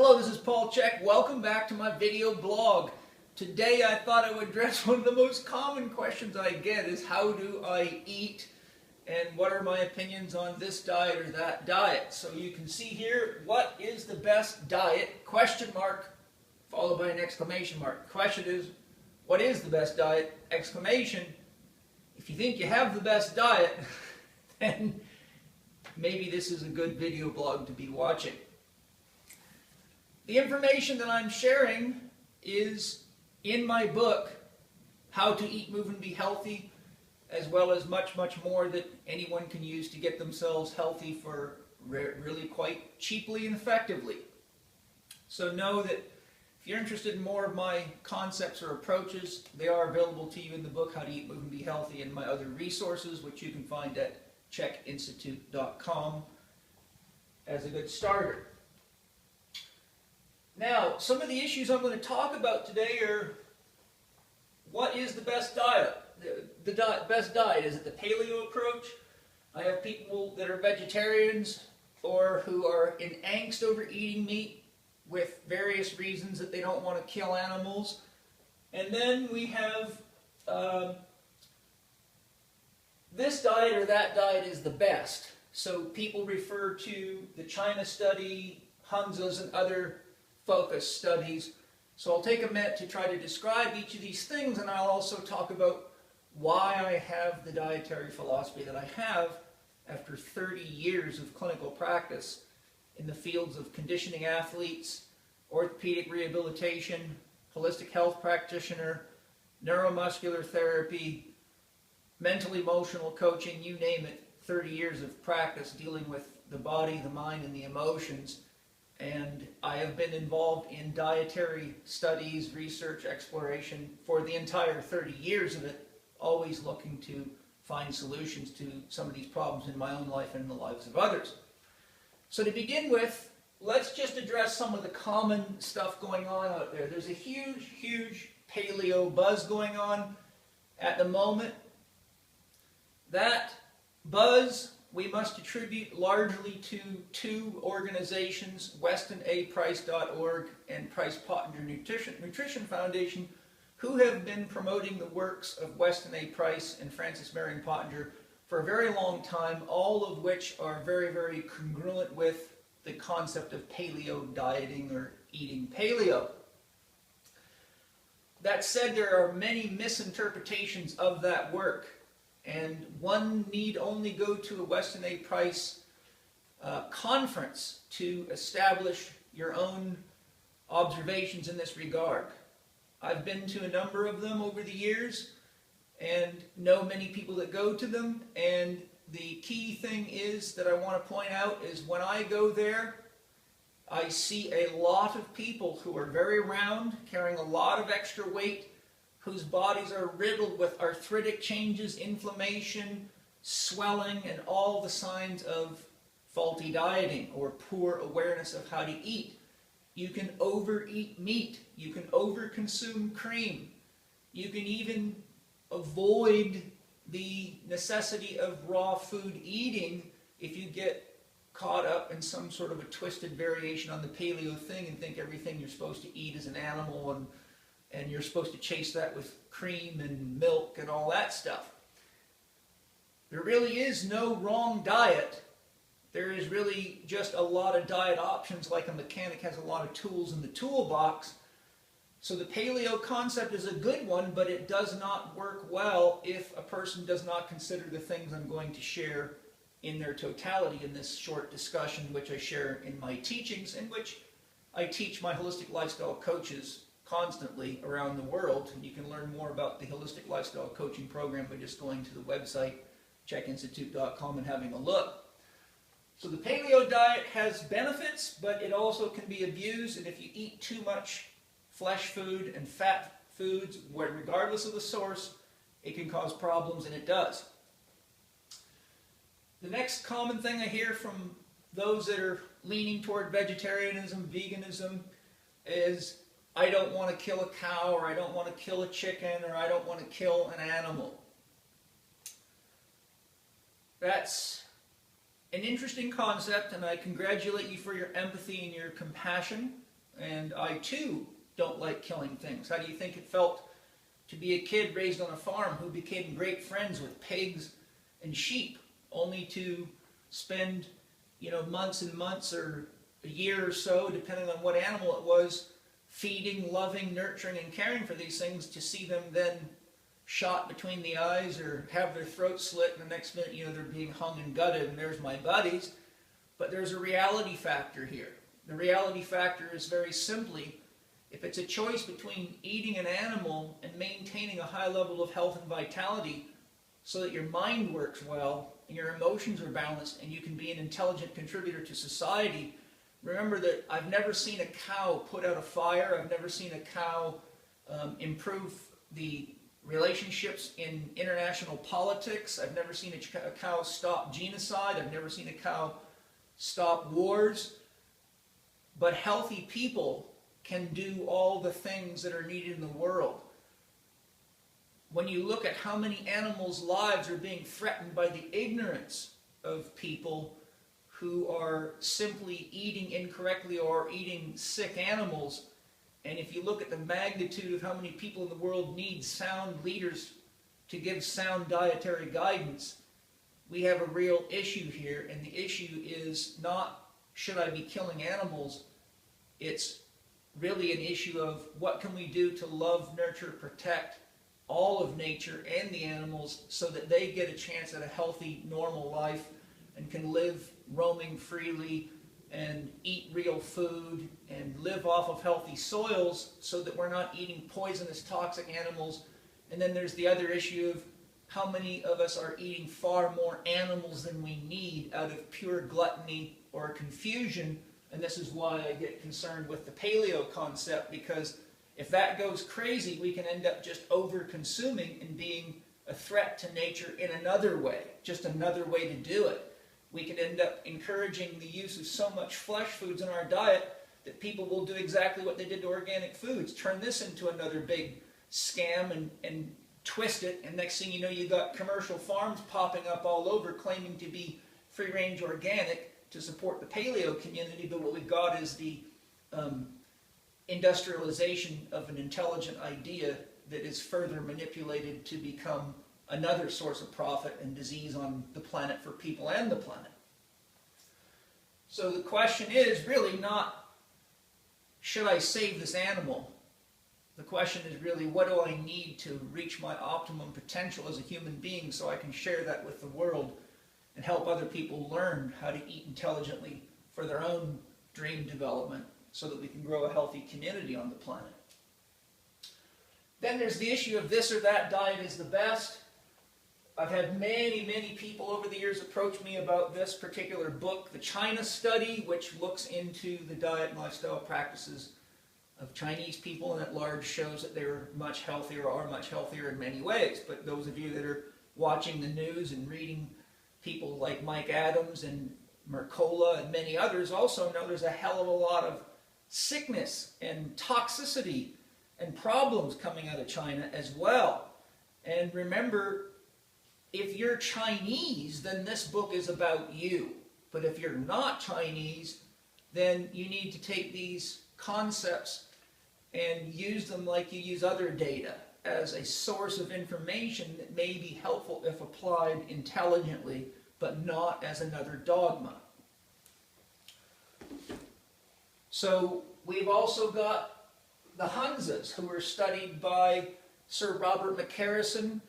Hello, this is C.H.E.K. Welcome back to my video blog. Today I thought I would address one of the most common questions I get is how do I eat and what are my opinions on this diet or that diet. So you can see here, what is the best diet? Question mark followed by an exclamation mark. The question is, what is the best diet? Exclamation. If you think you have the best diet, then maybe this is a good video blog to be watching. The information that I'm sharing is in my book, How to Eat, Move, and Be Healthy, as well as much, much more that anyone can use to get themselves healthy for really quite cheaply and effectively. So know that if you're interested in more of my concepts or approaches, they are available to you in the book, How to Eat, Move, and Be Healthy, and my other resources, which you can find at CHEK as a good starter. Now, some of the issues I'm going to talk about today are, what is the best diet? The best diet, is it the paleo approach? I have people that are vegetarians or who are in angst over eating meat with various reasons that they don't want to kill animals. And then we have this diet or that diet is the best. So people refer to the China study, Hunza's, and other focus studies. So I'll take a minute to try to describe each of these things, and I'll also talk about why I have the dietary philosophy that I have after 30 years of clinical practice in the fields of conditioning athletes, orthopedic rehabilitation, holistic health practitioner, neuromuscular therapy, mental emotional coaching, you name it. 30 years of practice dealing with the body, the mind, and the emotions. And I have been involved in dietary studies, research, exploration for the entire 30 years of it, always looking to find solutions to some of these problems in my own life and in the lives of others. So to begin with, let's just address some of the common stuff going on out there. There's a huge, huge paleo buzz going on at the moment. That buzz we must attribute largely to two organizations, WestonAPrice.org and Price-Pottinger Nutrition Foundation, who have been promoting the works of Weston A. Price and Frances Marion Pottinger for a very long time, all of which are very, very congruent with the concept of paleo dieting or eating paleo. That said, there are many misinterpretations of that work. And one need only go to a Weston A. Price conference to establish your own observations in this regard. I've been to a number of them over the years and know many people that go to them. And the key thing is that I want to point out is when I go there, I see a lot of people who are very round, carrying a lot of extra weight, whose bodies are riddled with arthritic changes, inflammation, swelling, and all the signs of faulty dieting or poor awareness of how to eat. You can overeat meat. You can overconsume cream. You can even avoid the necessity of raw food eating if you get caught up in some sort of a twisted variation on the paleo thing and think everything you're supposed to eat is an animal and you're supposed to chase that with cream and milk and all that stuff. There really is no wrong diet. There is really just a lot of diet options, like a mechanic has a lot of tools in the toolbox. So the paleo concept is a good one, but it does not work well if a person does not consider the things I'm going to share in their totality in this short discussion, which I share in my teachings, in which I teach my holistic lifestyle coaches constantly around the world. And you can learn more about the holistic lifestyle coaching program by just going to the website CHEK and having a look. So the paleo diet has benefits, but it also can be abused, and if you eat too much flesh food and fat foods, regardless of the source, it can cause problems, and it does. The next common thing I hear from those that are leaning toward vegetarianism, veganism, is I don't want to kill a cow, or I don't want to kill a chicken, or I don't want to kill an animal. That's an interesting concept, and I congratulate you for your empathy and your compassion. And I too don't like killing things. How do you think it felt to be a kid raised on a farm who became great friends with pigs and sheep, only to spend, months and months or a year or so, depending on what animal it was, feeding, loving, nurturing, and caring for these things, to see them then shot between the eyes or have their throats slit, and the next minute, they're being hung and gutted, and there's my buddies. But there's a reality factor here. The reality factor is very simply, if it's a choice between eating an animal and maintaining a high level of health and vitality so that your mind works well and your emotions are balanced and you can be an intelligent contributor to society, remember that I've never seen a cow put out a fire. I've never seen a cow improve the relationships in international politics. I've never seen a cow stop genocide. I've never seen a cow stop wars. But healthy people can do all the things that are needed in the world. When you look at how many animals' lives are being threatened by the ignorance of people who are simply eating incorrectly or eating sick animals, and if you look at the magnitude of how many people in the world need sound leaders to give sound dietary guidance, we have a real issue here. And the issue is not, should I be killing animals? It's really an issue of what can we do to love, nurture, protect all of nature and the animals so that they get a chance at a healthy, normal life and can live roaming freely and eat real food and live off of healthy soils so that we're not eating poisonous, toxic animals. And then there's the other issue of how many of us are eating far more animals than we need out of pure gluttony or confusion. And this is why I get concerned with the paleo concept, because if that goes crazy, we can end up just over-consuming and being a threat to nature in another way, just another way to do it. We could end up encouraging the use of so much flesh foods in our diet that people will do exactly what they did to organic foods, turn this into another big scam and twist it, and next thing you know, you got commercial farms popping up all over claiming to be free-range organic to support the paleo community, but what we've got is the industrialization of an intelligent idea that is further manipulated to become another source of profit and disease on the planet for people and the planet. So the question is really not, should I save this animal? The question is really, what do I need to reach my optimum potential as a human being so I can share that with the world and help other people learn how to eat intelligently for their own dream development so that we can grow a healthy community on the planet. Then there's the issue of this or that diet is the best. I've had many, many people over the years approach me about this particular book, the China Study, which looks into the diet and lifestyle practices of Chinese people and at large shows that they're much healthier or are much healthier in many ways. But those of you that are watching the news and reading people like Mike Adams and Mercola and many others also know there's a hell of a lot of sickness and toxicity and problems coming out of China as well. And remember, if you're Chinese, then this book is about you. But if you're not Chinese, then you need to take these concepts and use them like you use other data as a source of information that may be helpful if applied intelligently, but not as another dogma. So we've also got the Hunzas, who were studied by Sir Robert McCarrison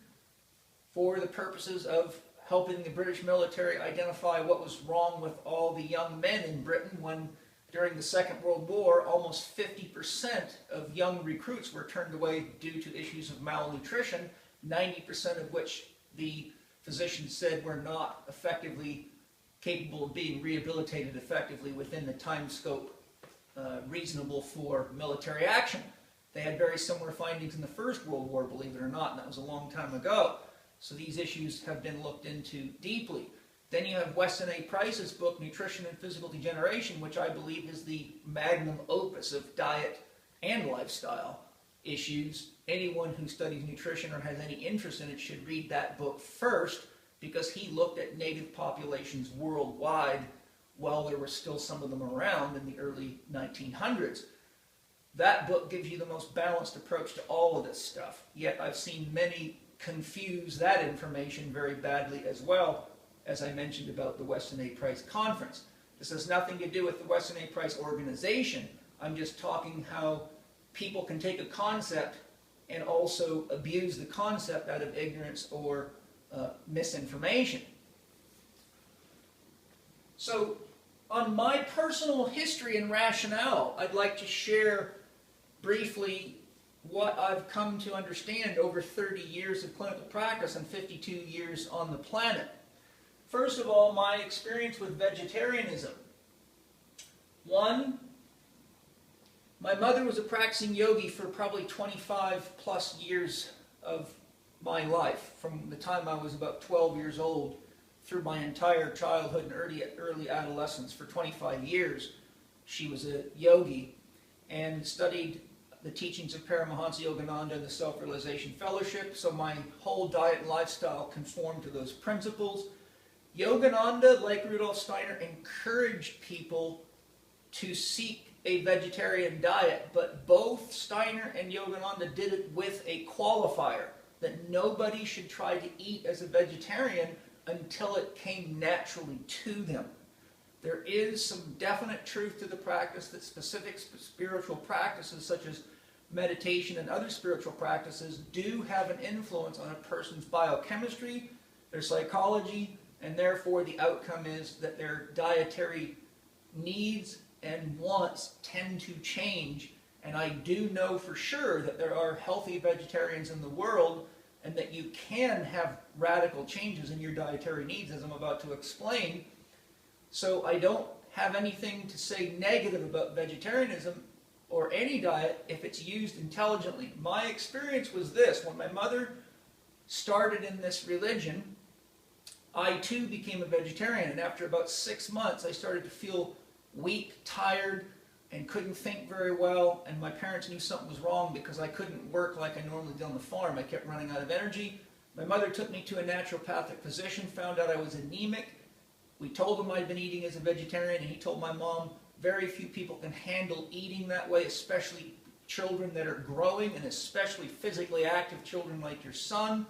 for the purposes of helping the British military identify what was wrong with all the young men in Britain when, during the Second World War, almost 50% of young recruits were turned away due to issues of malnutrition, 90% of which the physicians said were not effectively capable of being rehabilitated effectively within the time scope reasonable for military action. They had very similar findings in the First World War, believe it or not, and that was a long time ago. So these issues have been looked into deeply. Then you have Weston A. Price's book, Nutrition and Physical Degeneration, which I believe is the magnum opus of diet and lifestyle issues. Anyone who studies nutrition or has any interest in it should read that book first, because he looked at native populations worldwide while there were still some of them around in the early 1900s. That book gives you the most balanced approach to all of this stuff. Yet I've seen many confuse that information very badly as well, as I mentioned about the Weston A. Price Conference. This has nothing to do with the Weston A. Price organization. I'm just talking how people can take a concept and also abuse the concept out of ignorance or misinformation. So, on my personal history and rationale, I'd like to share briefly what I've come to understand over 30 years of clinical practice and 52 years on the planet. First of all, my experience with vegetarianism. One, my mother was a practicing yogi for probably 25 plus years of my life, from the time I was about 12 years old through my entire childhood and early adolescence. For 25 years, she was a yogi and studied the teachings of Paramahansa Yogananda and the Self-Realization Fellowship, so my whole diet and lifestyle conformed to those principles. Yogananda, like Rudolf Steiner, encouraged people to seek a vegetarian diet, but both Steiner and Yogananda did it with a qualifier, that nobody should try to eat as a vegetarian until it came naturally to them. There is some definite truth to the practice that specific spiritual practices such as meditation and other spiritual practices do have an influence on a person's biochemistry, their psychology, and therefore the outcome is that their dietary needs and wants tend to change. And I do know for sure that there are healthy vegetarians in the world and that you can have radical changes in your dietary needs, as I'm about to explain. So I don't have anything to say negative about vegetarianism or any diet if it's used intelligently. My experience was this: when my mother started in this religion, I too became a vegetarian, and after about 6 months I started to feel weak, tired, and couldn't think very well, and my parents knew something was wrong because I couldn't work like I normally did on the farm. I kept running out of energy. My mother took me to a naturopathic physician, found out I was anemic. We told him I'd been eating as a vegetarian, and he told my mom very few people can handle eating that way, especially children that are growing, and especially physically active children like your son.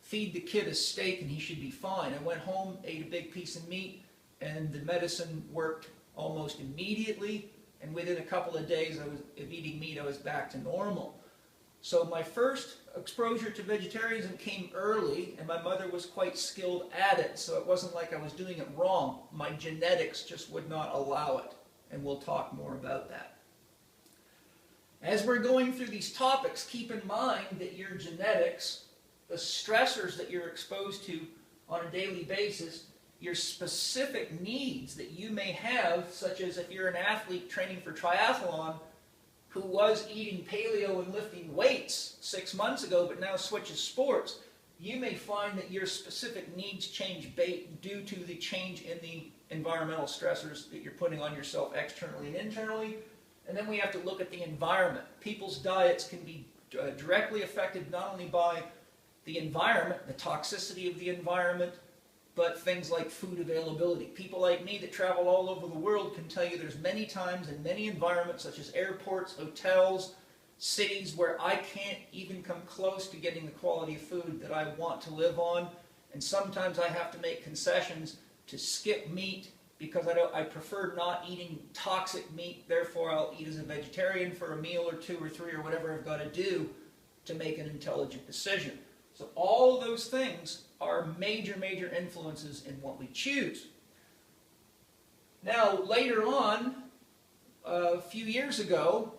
Feed the kid a steak and he should be fine. I went home, ate a big piece of meat, and the medicine worked almost immediately, and within a couple of days of eating meat I was back to normal. So my first exposure to vegetarianism came early, and my mother was quite skilled at it, so it wasn't like I was doing it wrong. My genetics just would not allow it, and we'll talk more about that. As we're going through these topics, keep in mind that your genetics, the stressors that you're exposed to on a daily basis, your specific needs that you may have, such as if you're an athlete training for triathlon who was eating paleo and lifting weights 6 months ago but now switches sports, you may find that your specific needs change due to the change in the environmental stressors that you're putting on yourself externally and internally. And then we have to look at the environment. People's diets can be directly affected not only by the environment, the toxicity of the environment, but things like food availability. People like me that travel all over the world can tell you there's many times in many environments, such as airports, hotels, cities, where I can't even come close to getting the quality of food that I want to live on. And sometimes I have to make concessions to skip meat because I prefer not eating toxic meat. Therefore, I'll eat as a vegetarian for a meal or 2 or 3 or whatever I've got to do to make an intelligent decision. So all of those things are major influences in what we choose. Now, later on, a few years ago,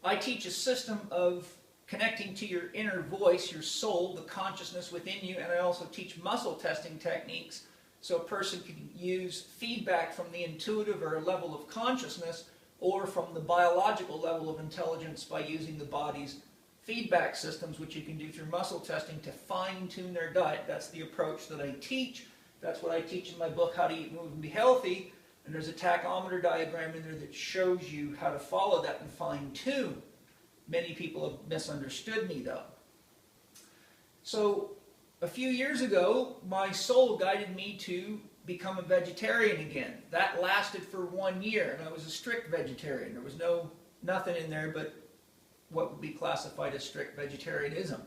I teach a system of connecting to your inner voice, your soul, the consciousness within you, and I also teach muscle testing techniques so a person can use feedback from the intuitive or level of consciousness or from the biological level of intelligence by using the body's feedback systems, which you can do through muscle testing to fine-tune their diet. That's the approach that I teach. That's what I teach in my book, How to Eat, Move, and Be Healthy. And there's a tachometer diagram in there that shows you how to follow that and fine-tune. Many people have misunderstood me, though. So a few years ago, my soul guided me to become a vegetarian again. That lasted for 1 year, and I was a strict vegetarian. There was nothing in there but what would be classified as strict vegetarianism.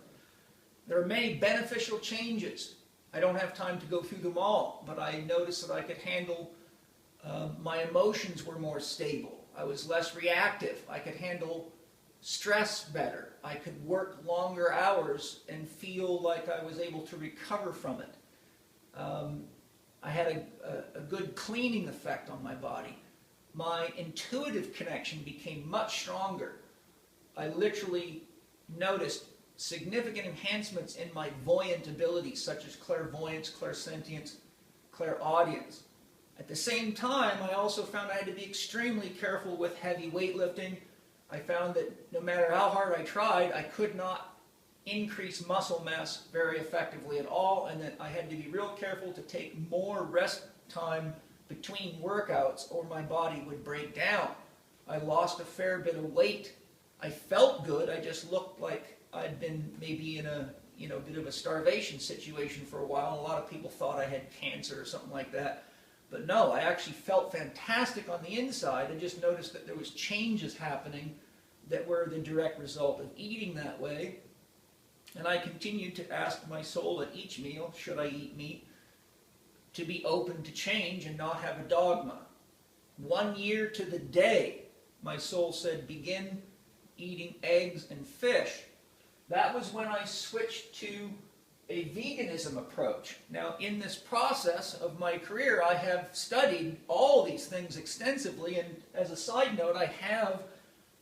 There are many beneficial changes. I don't have time to go through them all, but I noticed that I could handle, my emotions were more stable. I was less reactive. I could handle stress better. I could work longer hours and feel like I was able to recover from it. I had a good cleaning effect on my body. My intuitive connection became much stronger. I literally noticed significant enhancements in my voyant abilities, such as clairvoyance, clairsentience, clairaudience. At the same time, I also found I had to be extremely careful with heavy weightlifting. I found that no matter how hard I tried, I could not increase muscle mass very effectively at all, and that I had to be real careful to take more rest time between workouts or my body would break down. I lost a fair bit of weight. I felt good. I just looked like I'd been maybe in a bit of a starvation situation for a while. A lot of people thought I had cancer or something like that. But no, I actually felt fantastic on the inside. I just noticed that there was changes happening that were the direct result of eating that way. And I continued to ask my soul at each meal, should I eat meat, to be open to change and not have a dogma. 1 year to the day, my soul said, begin eating eggs and fish. That was when I switched to a veganism approach. Now, in this process of my career, I have studied all these things extensively, and as a side note, I have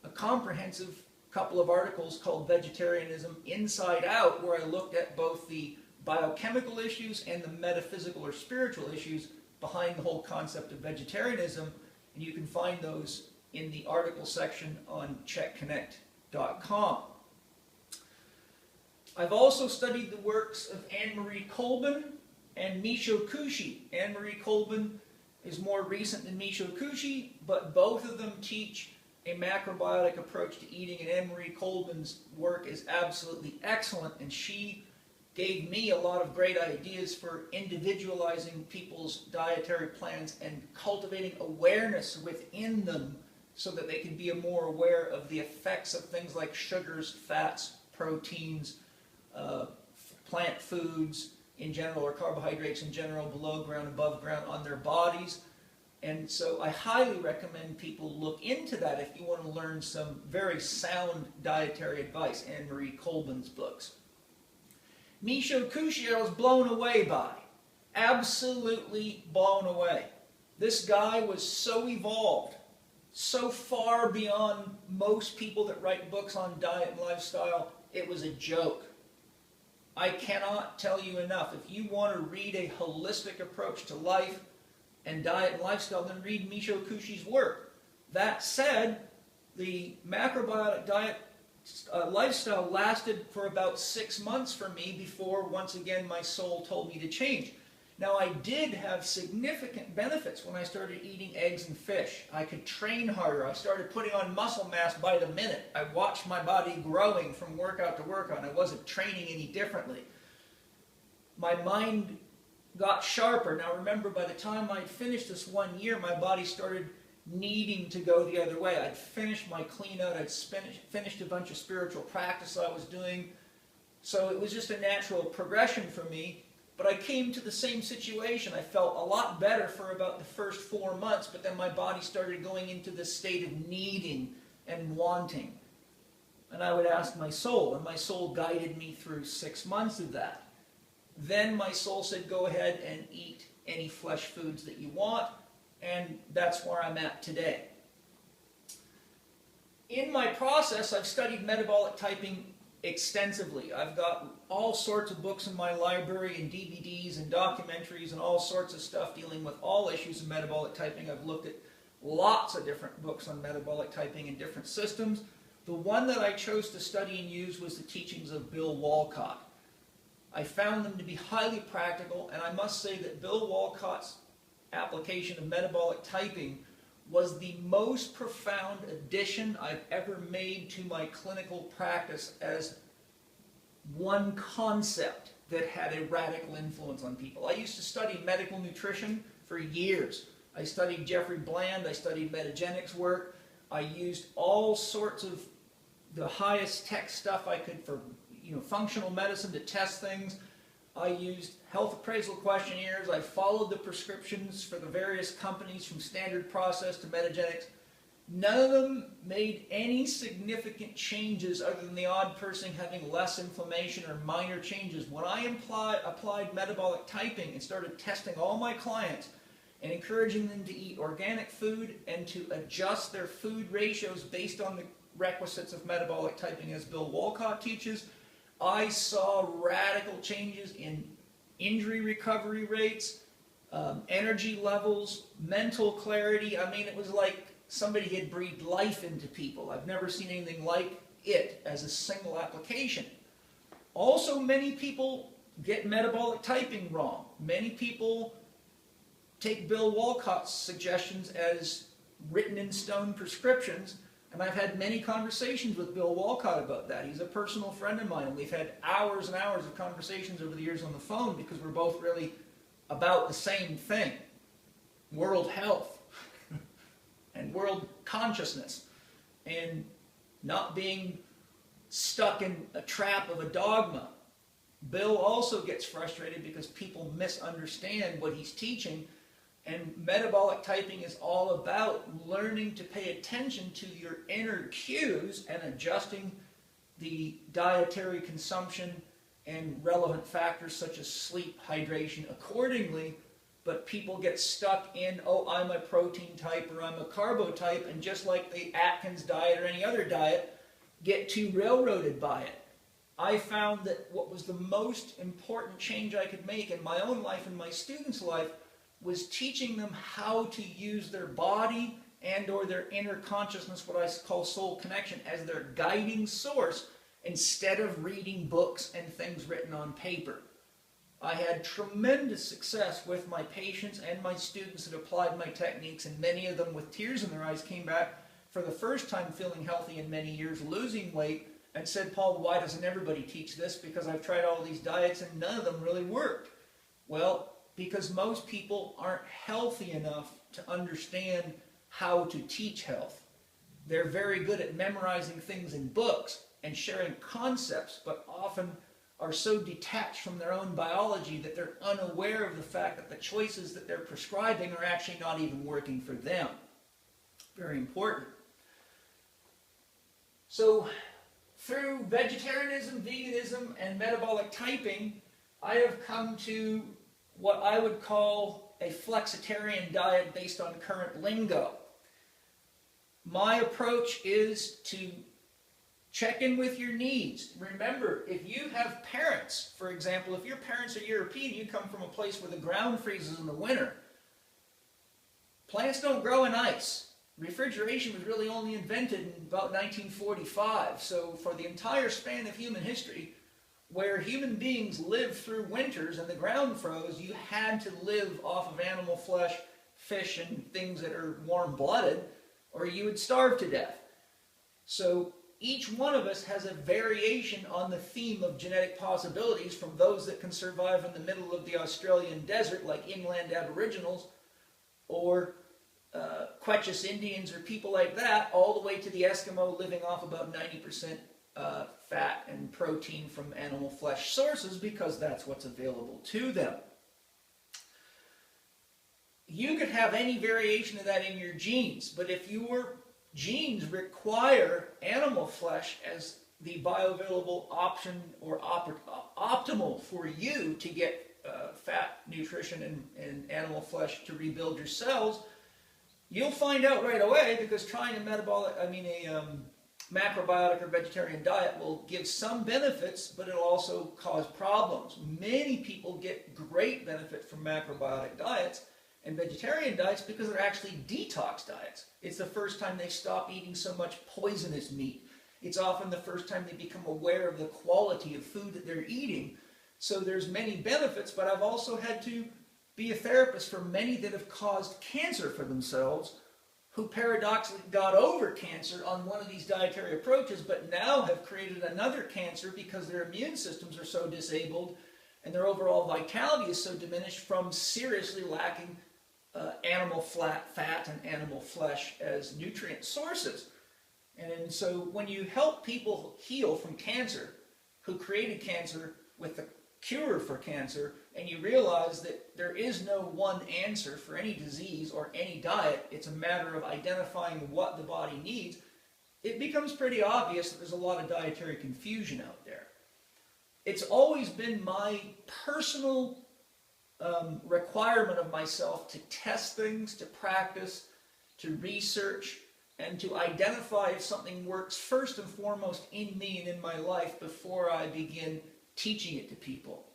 a comprehensive couple of articles called Vegetarianism Inside Out, where I looked at both the biochemical issues and the metaphysical or spiritual issues behind the whole concept of vegetarianism, and you can find those in the article section on CHEKconnect.com. I've also studied the works of Anne-Marie Kolben and Michio Kushi. Anne-Marie Kolben is more recent than Michio Kushi, but both of them teach a macrobiotic approach to eating, and Anne-Marie Kolben's work is absolutely excellent, and she gave me a lot of great ideas for individualizing people's dietary plans and cultivating awareness within them so that they can be more aware of the effects of things like sugars, fats, proteins, plant foods in general, or carbohydrates in general, below ground, above ground, on their bodies. And so I highly recommend people look into that if you want to learn some very sound dietary advice, Anne-Marie Kolben's books. Michio Kushi I was blown away by. Absolutely blown away. This guy was so evolved, so far beyond most people that write books on diet and lifestyle, it was a joke. I cannot tell you enough. If you want to read a holistic approach to life and diet and lifestyle, then read Michio Kushi's work. That said, the macrobiotic diet lifestyle lasted for about 6 months for me before, once again, my soul told me to change. Now, I did have significant benefits when I started eating eggs and fish. I could train harder. I started putting on muscle mass by the minute. I watched my body growing from workout to workout. I wasn't training any differently. My mind got sharper. Now, remember, by the time I'd finished this 1 year, my body started needing to go the other way. I'd finished my clean out. I'd finished a bunch of spiritual practice I was doing. So it was just a natural progression for me. But I came to the same situation. I felt a lot better for about the first 4 months, but then my body started going into this state of needing and wanting. And I would ask my soul, and my soul guided me through 6 months of that. Then my soul said, go ahead and eat any flesh foods that you want, and that's where I'm at today. In my process, I've studied metabolic typing extensively. I've got all sorts of books in my library and DVDs and documentaries and all sorts of stuff dealing with all issues of metabolic typing. I've looked at lots of different books on metabolic typing and different systems. The one that I chose to study and use was the teachings of Bill Walcott. I found them to be highly practical, and I must say that Bill Walcott's application of metabolic typing was the most profound addition I've ever made to my clinical practice as one concept that had a radical influence on people. I used to study medical nutrition for years. I studied Jeffrey Bland, I studied Metagenics work, I used all sorts of the highest tech stuff I could for functional medicine to test things. I used health appraisal questionnaires, I followed the prescriptions for the various companies from standard process to Metagenics. None of them made any significant changes other than the odd person having less inflammation or minor changes. When I applied metabolic typing and started testing all my clients and encouraging them to eat organic food and to adjust their food ratios based on the requisites of metabolic typing as Bill Wolcott teaches, I saw radical changes in injury recovery rates, energy levels, mental clarity. I mean, it was like somebody had breathed life into people. I've never seen anything like it as a single application. Also, many people get metabolic typing wrong. Many people take Bill Wolcott's suggestions as written in stone prescriptions, and I've had many conversations with Bill Wolcott about that. He's a personal friend of mine, and we've had hours and hours of conversations over the years on the phone because we're both really about the same thing: world health and world consciousness, and not being stuck in a trap of a dogma. Bill also gets frustrated because people misunderstand what he's teaching, and metabolic typing is all about learning to pay attention to your inner cues and adjusting the dietary consumption and relevant factors such as sleep, hydration accordingly. But people get stuck in, oh, I'm a protein type or I'm a carbo type, and just like the Atkins diet or any other diet, get too railroaded by it. I found that what was the most important change I could make in my own life and my students' life was teaching them how to use their body and or their inner consciousness, what I call soul connection, as their guiding source instead of reading books and things written on paper. I had tremendous success with my patients and my students that applied my techniques, and many of them with tears in their eyes came back for the first time feeling healthy in many years, losing weight, and said, Paul, why doesn't everybody teach this? Because I've tried all these diets and none of them really worked. Well, because most people aren't healthy enough to understand how to teach health. They're very good at memorizing things in books and sharing concepts, but often are so detached from their own biology that they're unaware of the fact that the choices that they're prescribing are actually not even working for them. Very important. So, through vegetarianism, veganism, and metabolic typing, I have come to what I would call a flexitarian diet based on current lingo. My approach is to check in with your needs. Remember, if you have parents, for example, if your parents are European, you come from a place where the ground freezes in the winter. Plants don't grow in ice. Refrigeration was really only invented in about 1945. So for the entire span of human history, where human beings lived through winters and the ground froze, you had to live off of animal flesh, fish, and things that are warm-blooded, or you would starve to death. So each one of us has a variation on the theme of genetic possibilities, from those that can survive in the middle of the Australian desert, like inland aboriginals, or Quechua Indians, or people like that, all the way to the Eskimo living off about 90% fat and protein from animal flesh sources, because that's what's available to them. You could have any variation of that in your genes, but if your genes require animal flesh as the bioavailable option or optimal for you to get fat nutrition and animal flesh to rebuild your cells, you'll find out right away, because trying a macrobiotic or vegetarian diet will give some benefits, but it'll also cause problems. Many people get great benefit from macrobiotic diets and vegetarian diets because they're actually detox diets. It's the first time they stop eating so much poisonous meat. It's often the first time they become aware of the quality of food that they're eating. So there's many benefits, but I've also had to be a therapist for many that have caused cancer for themselves, who paradoxically got over cancer on one of these dietary approaches, but now have created another cancer because their immune systems are so disabled and their overall vitality is so diminished from seriously lacking animal fat and animal flesh as nutrient sources. And so when you help people heal from cancer, who created cancer with the cure for cancer, and you realize that there is no one answer for any disease or any diet, it's a matter of identifying what the body needs, it becomes pretty obvious that there's a lot of dietary confusion out there. It's always been my personal requirement of myself to test things, to practice, to research, and to identify if something works first and foremost in me and in my life before I begin teaching it to people.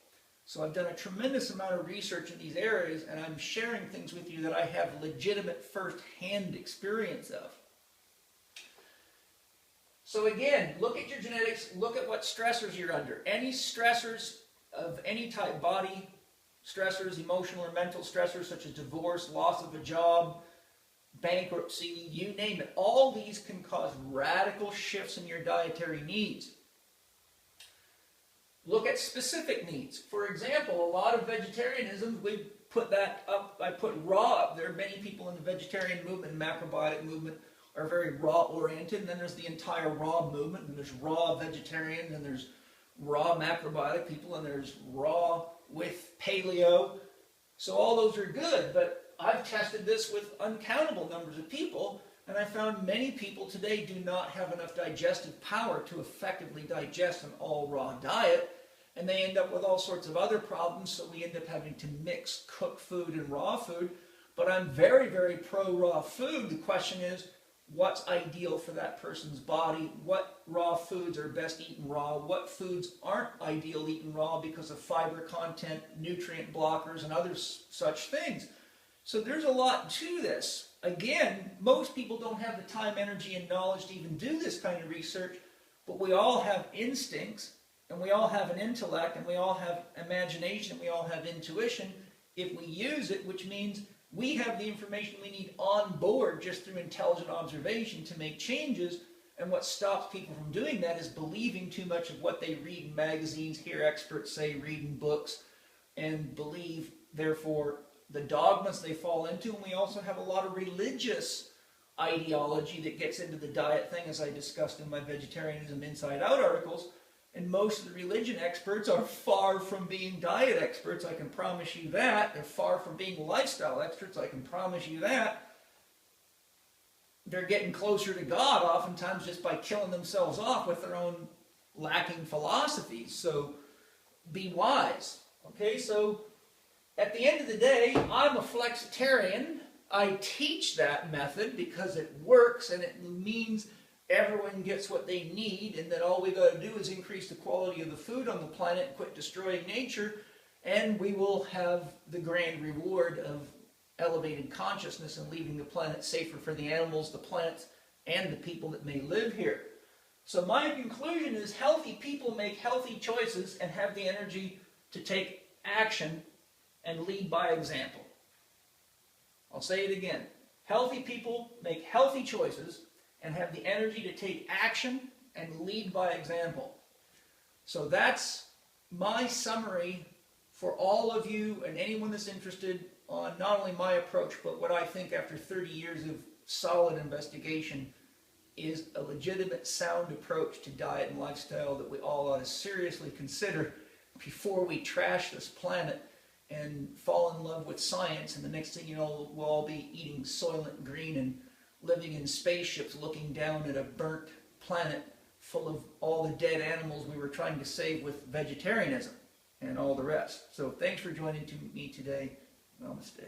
So I've done a tremendous amount of research in these areas, and I'm sharing things with you that I have legitimate first-hand experience of. So again, look at your genetics, look at what stressors you're under. Any stressors of any type, body stressors, emotional or mental stressors such as divorce, loss of a job, bankruptcy, you name it. All these can cause radical shifts in your dietary needs. Look at specific needs. For example, a lot of vegetarianism, we put that up, I put raw up there. Many people in the vegetarian movement and macrobiotic movement are very raw oriented, and then there's the entire raw movement, and there's raw vegetarian, and there's raw macrobiotic people, and there's raw with paleo. So all those are good, but I've tested this with uncountable numbers of people, and I found many people today do not have enough digestive power to effectively digest an all raw diet, and they end up with all sorts of other problems, so we end up having to mix cooked food and raw food. But I'm very, very pro-raw food. The question is, what's ideal for that person's body? What raw foods are best eaten raw? What foods aren't ideal eaten raw because of fiber content, nutrient blockers, and other such things? So there's a lot to this. Again, most people don't have the time, energy, and knowledge to even do this kind of research, but we all have instincts, and we all have an intellect, and we all have imagination, and we all have intuition if we use it, which means we have the information we need on board just through intelligent observation to make changes. And what stops people from doing that is believing too much of what they read in magazines, hear experts say, read in books, and believe, therefore, the dogmas they fall into. And we also have a lot of religious ideology that gets into the diet thing, as I discussed in my Vegetarianism Inside Out articles. And most of the religion experts are far from being diet experts, I can promise you that. They're far from being lifestyle experts, I can promise you that. They're getting closer to God oftentimes just by killing themselves off with their own lacking philosophies. So be wise. Okay, so at the end of the day, I'm a flexitarian. I teach that method because it works, and it means everyone gets what they need, and that all we got to do is increase the quality of the food on the planet, quit destroying nature, and we will have the grand reward of elevated consciousness and leaving the planet safer for the animals, the plants, and the people that may live here. So my conclusion is healthy people make healthy choices and have the energy to take action and lead by example. I'll say it again. Healthy people make healthy choices and have the energy to take action and lead by example. So that's my summary for all of you and anyone that's interested on not only my approach, but what I think after 30 years of solid investigation is a legitimate, sound approach to diet and lifestyle that we all ought to seriously consider before we trash this planet and fall in love with science, and the next thing you know, we'll all be eating Soylent Green and living in spaceships looking down at a burnt planet full of all the dead animals we were trying to save with vegetarianism and all the rest. So thanks for joining me today. Namaste.